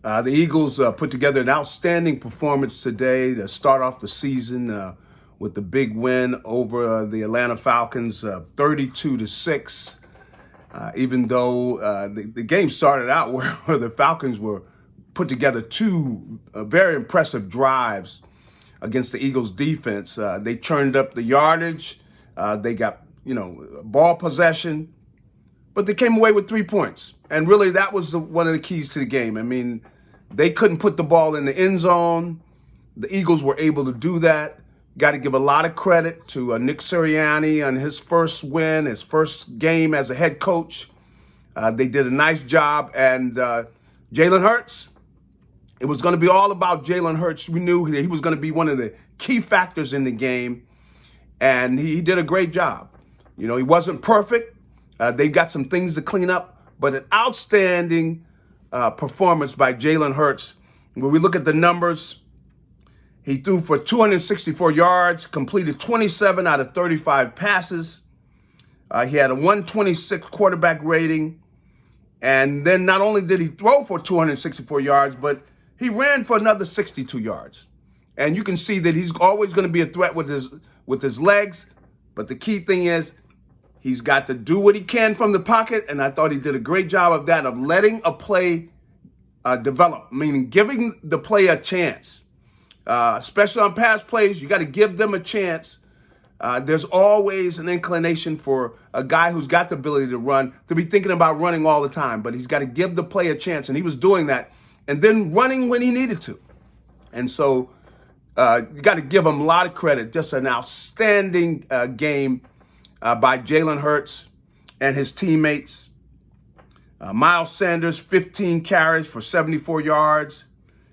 The Eagles put together an outstanding performance today to start off the season with the big win over the Atlanta Falcons, 32-6. Even though the game started out where the Falcons were put together two very impressive drives against the Eagles defense. They turned up the yardage. They got, ball possession, but they came away with 3 points. And really, that was one of the keys to the game. I mean, they couldn't put the ball in the end zone. The Eagles were able to do that. Got to give a lot of credit to Nick Sirianni on his first win, his first game as a head coach. They did a nice job. And Jalen Hurts, it was going to be all about Jalen Hurts. We knew he was going to be one of the key factors in the game, and he did a great job. He wasn't perfect. They got some things to clean up, but an outstanding performance by Jalen Hurts. When we look at the numbers, he threw for 264 yards, completed 27 out of 35 passes. He had a 126 quarterback rating. And then not only did he throw for 264 yards, but he ran for another 62 yards. And you can see that he's always going to be a threat with his legs. But the key thing is he's got to do what he can from the pocket. And I thought he did a great job of that, of letting a play develop, meaning giving the play a chance. Especially on pass plays, you got to give them a chance. There's always an inclination for a guy who's got the ability to run to be thinking about running all the time, but he's got to give the play a chance, and he was doing that, and then running when he needed to. And so you got to give him a lot of credit. Just an outstanding game by Jalen Hurts and his teammates. Miles Sanders, 15 carries for 74 yards.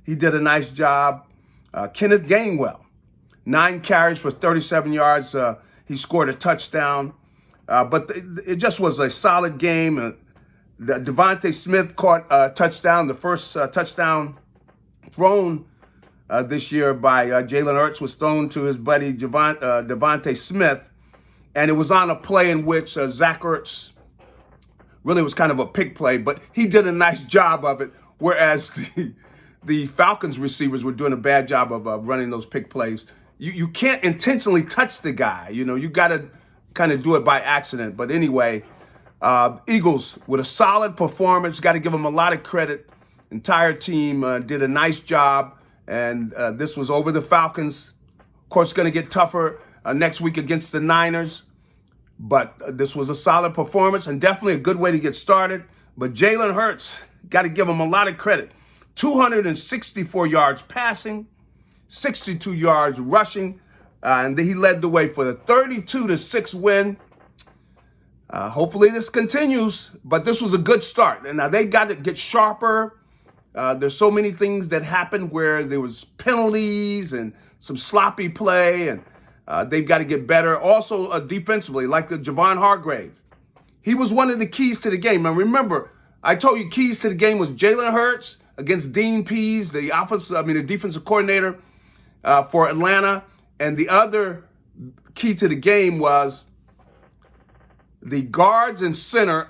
He did a nice job. Kenneth Gainwell, 9 carries for 37 yards. He scored a touchdown. But it just was a solid game. Devontae Smith caught a touchdown. The first touchdown thrown this year by Jalen Hurts was thrown to his buddy Devontae Smith. And it was on a play in which Zach Ertz really was kind of a pick play, but he did a nice job of it, whereas the Falcons receivers were doing a bad job of running those pick plays. You can't intentionally touch the guy. You got to kind of do it by accident. But anyway, Eagles with a solid performance. Got to give them a lot of credit. Entire team did a nice job. And this was over the Falcons. Of course, it's going to get tougher next week against the Niners. But this was a solid performance and definitely a good way to get started. But Jalen Hurts, got to give him a lot of credit. 264 yards passing, 62 yards rushing, and he led the way for the 32-6 win. Hopefully this continues, but this was a good start. And now they got to get sharper. There's so many things that happened where there was penalties and some sloppy play, and they've got to get better. Also defensively, like the Javon Hargrave. He was one of the keys to the game. And remember, I told you keys to the game was Jalen Hurts against Dean Pease, the defensive coordinator for Atlanta. And the other key to the game was the guards and center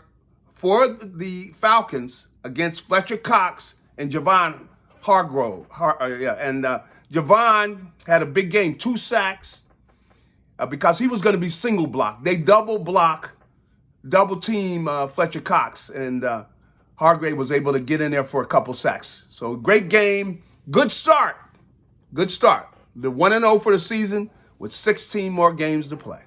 for the Falcons against Fletcher Cox and Javon Hargrove. Javon had a big game, 2 sacks, because he was going to be single block. They double team Fletcher Cox, and Hargrave was able to get in there for a couple sacks. So great game. Good start. Good start. They're 1-0 for the season with 16 more games to play.